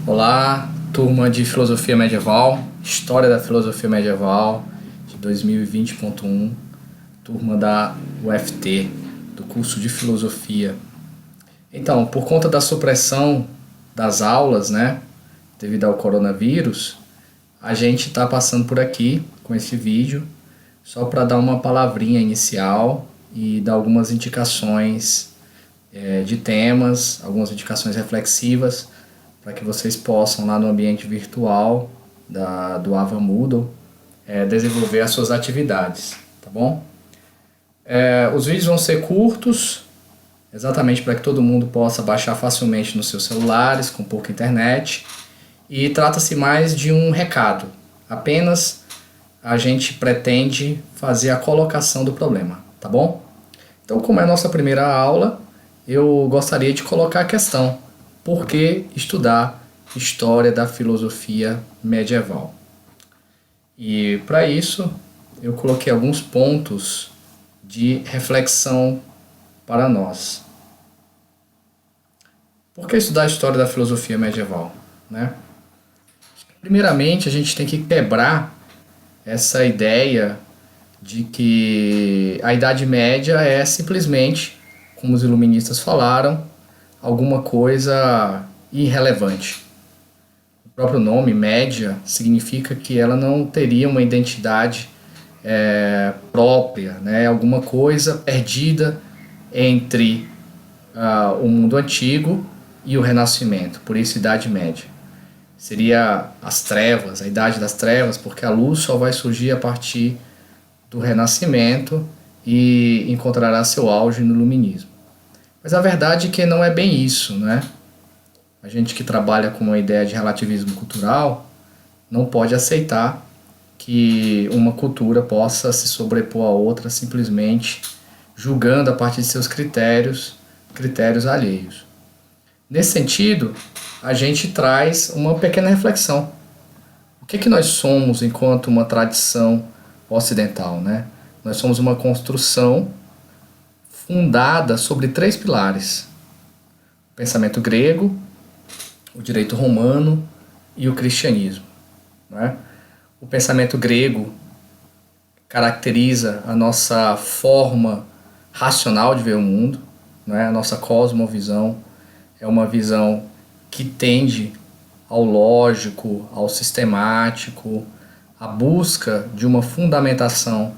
Olá, turma de Filosofia Medieval, História da Filosofia Medieval de 2020.1, turma da UFT, do curso de Filosofia. Então, por conta da supressão das aulas, devido ao coronavírus, a gente está passando por aqui com esse vídeo só para dar uma palavrinha inicial e dar algumas indicações de temas, algumas indicações reflexivas para que vocês possam lá no ambiente virtual do Ava Moodle desenvolver as suas atividades, tá bom? Os vídeos vão ser curtos, exatamente para que todo mundo possa baixar facilmente nos seus celulares, com pouca internet, e trata-se mais de um recado, apenas a gente pretende fazer a colocação do problema, tá bom? Então, como é a nossa primeira aula, eu gostaria de colocar a questão: por que estudar história da filosofia medieval? E para isso eu coloquei alguns pontos de reflexão para nós. Por que estudar a história da filosofia medieval, Primeiramente, a gente tem que quebrar essa ideia de que a Idade Média é simplesmente, como os iluministas falaram, alguma coisa irrelevante. O próprio nome, média, significa que ela não teria uma identidade própria, alguma coisa perdida entre o mundo antigo e o Renascimento, por isso Idade Média. Seria as trevas, a Idade das Trevas, porque a luz só vai surgir a partir do Renascimento e encontrará seu auge no Iluminismo. Mas a verdade é que não é bem isso, A gente que trabalha com uma ideia de relativismo cultural não pode aceitar que uma cultura possa se sobrepor a outra simplesmente julgando a partir de seus critérios alheios. Nesse sentido, a gente traz uma pequena reflexão. O que nós somos enquanto uma tradição ocidental, Nós somos uma construção fundada sobre 3 pilares: o pensamento grego, o direito romano e o cristianismo. O pensamento grego caracteriza a nossa forma racional de ver o mundo, A nossa cosmovisão é uma visão que tende ao lógico, ao sistemático, à busca de uma fundamentação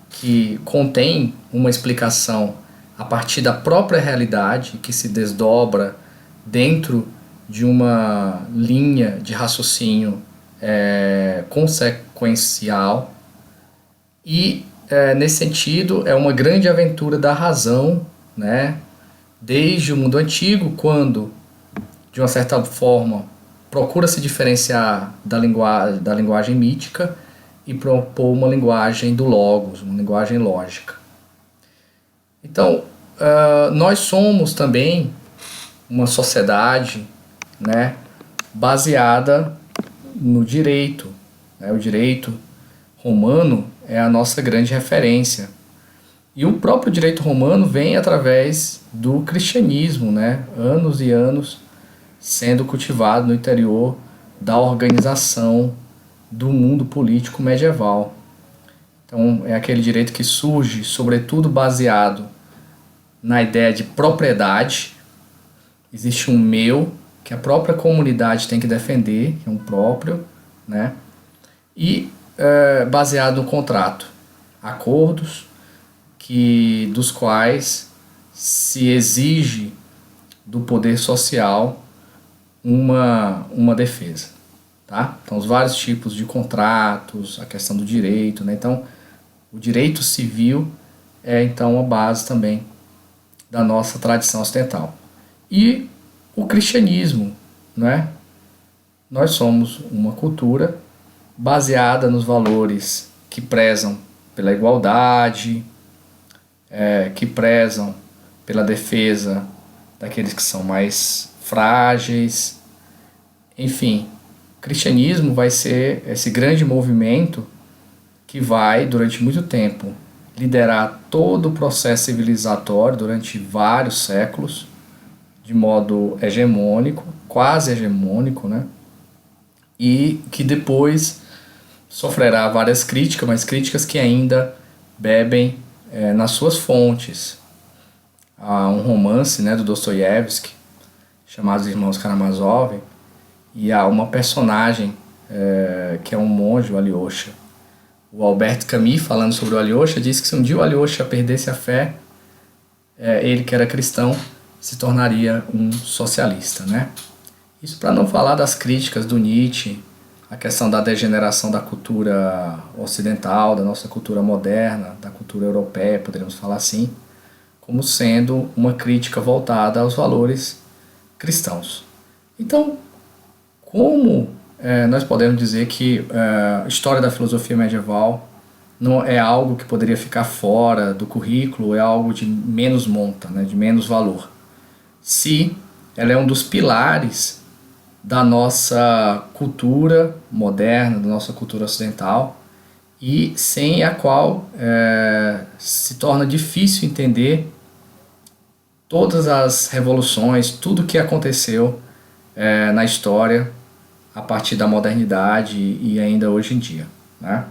que contém uma explicação a partir da própria realidade, que se desdobra dentro de uma linha de raciocínio consequencial. E, nesse sentido, é uma grande aventura da razão, desde o mundo antigo, quando, de uma certa forma, procura se diferenciar da linguagem mítica e propor uma linguagem do logos, uma linguagem lógica. Então, nós somos também uma sociedade baseada no direito. O direito romano é a nossa grande referência. E o próprio direito romano vem através do cristianismo, anos e anos sendo cultivado no interior da organização do mundo político medieval. Então, é aquele direito que surge, sobretudo, baseado na ideia de propriedade. Existe um meu, que a própria comunidade tem que defender, que é um próprio, e baseado no contrato, acordos dos quais se exige do poder social uma defesa. Então, os vários tipos de contratos, a questão do direito, Então, o direito civil é, então, a base também da nossa tradição ocidental. E o cristianismo, Nós somos uma cultura baseada nos valores que prezam pela igualdade, que prezam pela defesa daqueles que são mais frágeis. Enfim, o cristianismo vai ser esse grande movimento que vai, durante muito tempo, liderar todo o processo civilizatório durante vários séculos, de modo hegemônico, quase hegemônico, né? E que depois sofrerá várias críticas, mas críticas que ainda bebem nas suas fontes. Há um romance, né, do Dostoiévski, chamado Os Irmãos Karamazov, e há uma personagem que é um monge, o Alyosha. O Albert Camus, falando sobre o Alyosha, diz que se um dia o Alyosha perdesse a fé, ele que era cristão se tornaria um socialista, né? Isso para não falar das críticas do Nietzsche, a questão da degeneração da cultura ocidental, da nossa cultura moderna, da cultura europeia, poderíamos falar assim, como sendo uma crítica voltada aos valores cristãos. Então, como nós podemos dizer que a história da filosofia medieval não é algo que poderia ficar fora do currículo, é algo de menos monta, né, de menos valor, se ela é um dos pilares da nossa cultura moderna, da nossa cultura ocidental, e sem a qual se torna difícil entender todas as revoluções, tudo que aconteceu na história a partir da modernidade e ainda hoje em dia, né?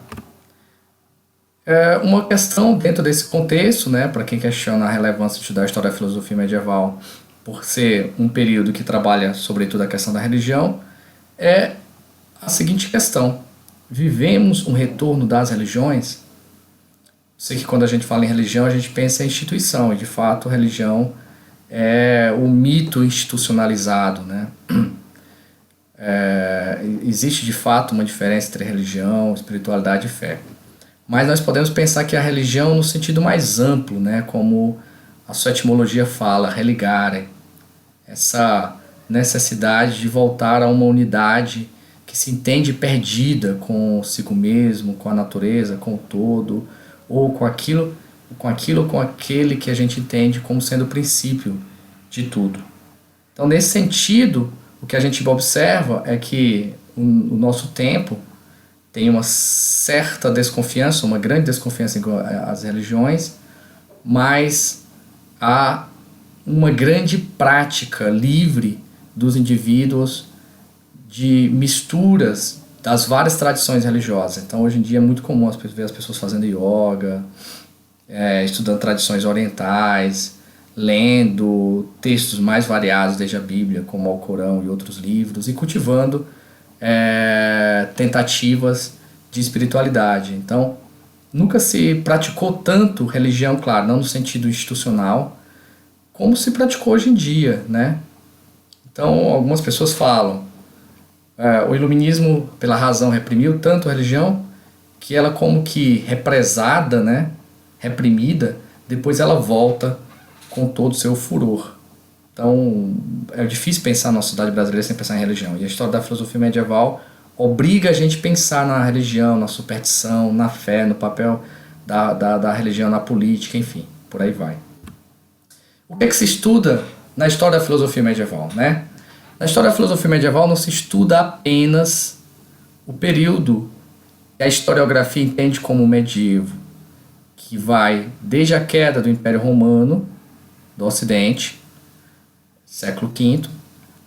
Uma questão dentro desse contexto, né, para quem questiona a relevância de estudar a história da filosofia medieval por ser um período que trabalha sobretudo a questão da religião, é a seguinte questão: vivemos um retorno das religiões? Sei que quando a gente fala em religião a gente pensa em instituição, e de fato a religião é o mito institucionalizado, né? Existe de fato uma diferença entre religião, espiritualidade e fé. Mas nós podemos pensar que a religião no sentido mais amplo, né, como a sua etimologia fala, religare, essa necessidade de voltar a uma unidade que se entende perdida consigo mesmo, com a natureza, com o todo, ou com aquele que a gente entende como sendo o princípio de tudo. Então, nesse sentido, o que a gente observa é que o nosso tempo tem uma certa desconfiança, uma grande desconfiança em as religiões, mas há uma grande prática livre dos indivíduos de misturas das várias tradições religiosas. Então, hoje em dia é muito comum ver as pessoas fazendo yoga, estudando tradições orientais, lendo textos mais variados desde a Bíblia, como o Alcorão e outros livros, e cultivando tentativas de espiritualidade. Então, nunca se praticou tanto religião, claro, não no sentido institucional, como se praticou hoje em dia, né? Então, algumas pessoas falam, o iluminismo, pela razão, reprimiu tanto a religião que ela, como que represada, né, reprimida, depois ela volta com todo o seu furor. Então, é difícil pensar na sociedade brasileira sem pensar em religião. E a história da filosofia medieval obriga a gente a pensar na religião, na superstição, na fé, no papel da religião na política, enfim, por aí vai. O que é que se estuda na história da filosofia medieval, né? Na história da filosofia medieval não se estuda apenas o período que a historiografia entende como medievo, que vai desde a queda do Império Romano, do Ocidente, século V,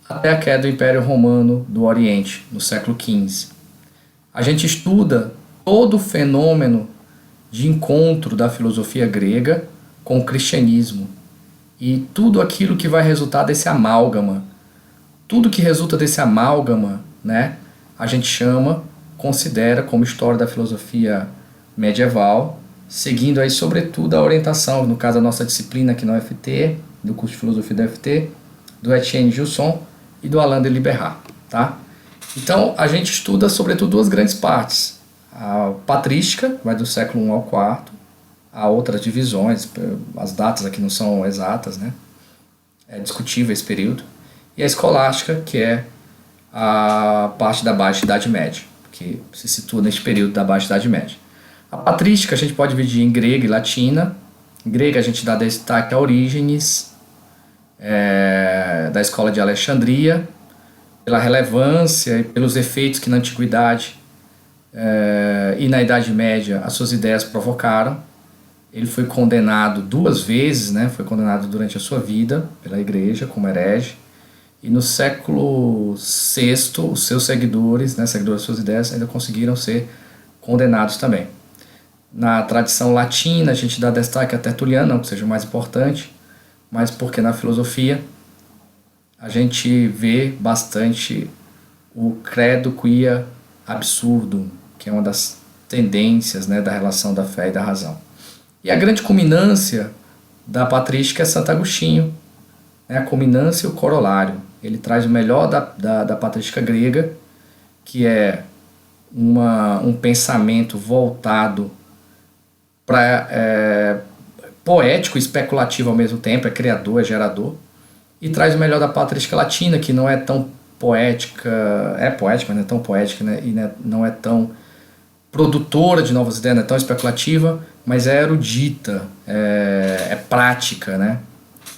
até a queda do Império Romano do Oriente, no século XV. A gente estuda todo o fenômeno de encontro da filosofia grega com o cristianismo e tudo aquilo que vai resultar desse amálgama. Tudo que resulta desse amálgama, né, a gente considera como história da filosofia medieval, seguindo aí sobretudo a orientação, no caso da nossa disciplina aqui na UFT, do curso de filosofia da UFT, do Etienne Gilson e do Alain de Liberat, tá? Então, a gente estuda sobretudo duas grandes partes. A patrística, vai do século I ao IV, há outras divisões, as datas aqui não são exatas, né? É discutível esse período. E a escolástica, que é a parte da Baixa Idade Média, que se situa neste período da Baixa Idade Média. A patrística a gente pode dividir em grega e latina. Em grega a gente dá destaque a Orígenes, da escola de Alexandria, pela relevância e pelos efeitos que na Antiguidade e na Idade Média as suas ideias provocaram. Ele foi condenado 2 vezes, né? Foi condenado durante a sua vida pela igreja como herege. E no século VI, os seus seguidores, né, seguidores das suas ideias, ainda conseguiram ser condenados também. Na tradição latina, a gente dá destaque a Tertuliano, não que seja o mais importante, mas porque na filosofia a gente vê bastante o credo quia absurdum, que é uma das tendências, né, da relação da fé e da razão. E a grande culminância da patrística é Santo Agostinho, né, a culminância e o corolário. Ele traz o melhor da patrística grega, que é um pensamento voltado para poético e especulativo ao mesmo tempo, é criador, é gerador, e traz o melhor da patrística latina, que não é tão poética, é poética, mas não é tão poética, né? E não é tão produtora de novas ideias, não é tão especulativa, mas é erudita, é prática, né?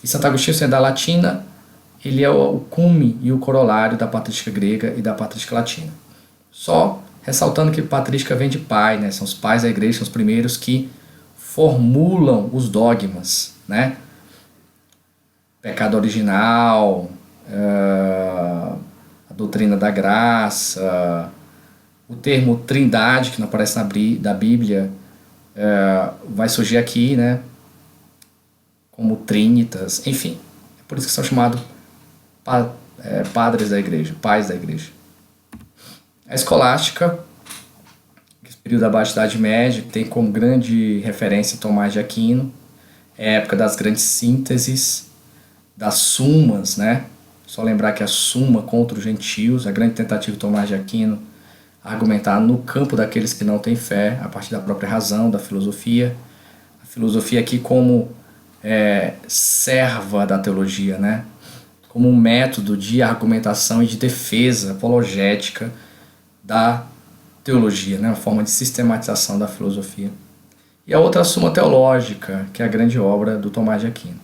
E Santo Agostinho, sendo da latina, ele é o cume e o corolário da patrística grega e da patrística latina. Só ressaltando que patrística vem de pai, né? São os pais da igreja, são os primeiros que formulam os dogmas, né? Pecado original, a doutrina da graça, o termo trindade, que não aparece da Bíblia, vai surgir aqui, né? Como trinitas, enfim. É por isso que são chamados padres da igreja, pais da igreja. A escolástica, esse período abaixo da Idade Média, tem como grande referência Tomás de Aquino, é a época das grandes sínteses, das sumas, né? Só lembrar que a suma contra os gentios, a grande tentativa de Tomás de Aquino, argumentar no campo daqueles que não têm fé, a partir da própria razão, da filosofia. A filosofia aqui como serva da teologia, né? Como um método de argumentação e de defesa apologética da teologia, né? Uma forma de sistematização da filosofia. E a outra, a Suma Teológica, que é a grande obra do Tomás de Aquino.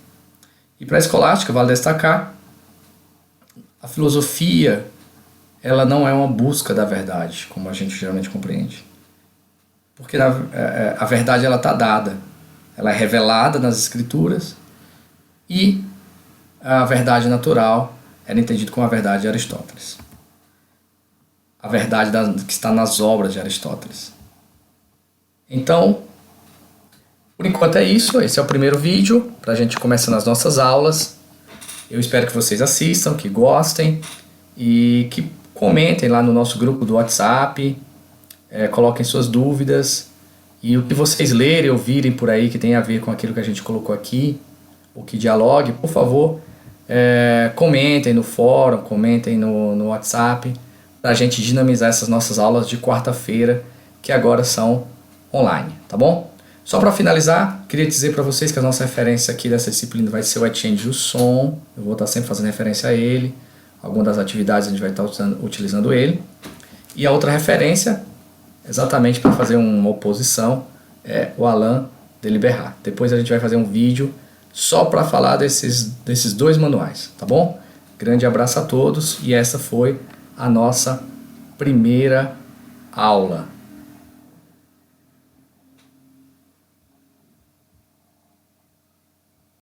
E para a escolástica, vale destacar, a filosofia ela não é uma busca da verdade, como a gente geralmente compreende. Porque a verdade ela está dada, ela é revelada nas escrituras, e a verdade natural era entendida como a verdade de Aristóteles. A verdade que está nas obras de Aristóteles. Então, por enquanto é isso. Esse é o primeiro vídeo para a gente começando as nossas aulas. Eu espero que vocês assistam, que gostem e que comentem lá no nosso grupo do WhatsApp, coloquem suas dúvidas e o que vocês lerem ou ouvirem por aí que tem a ver com aquilo que a gente colocou aqui, ou que dialogue, por favor, comentem no fórum, comentem no WhatsApp, para a gente dinamizar essas nossas aulas de quarta-feira, que agora são online, tá bom? Só para finalizar, queria dizer para vocês que a nossa referência aqui dessa disciplina vai ser o Etienne Jusson. Eu vou estar sempre fazendo referência a ele. Algumas das atividades a gente vai estar utilizando ele. E a outra referência, exatamente para fazer uma oposição, é o Alain de Liberat. Depois a gente vai fazer um vídeo só para falar desses 2 manuais, tá bom? Grande abraço a todos e essa foi a nossa primeira aula.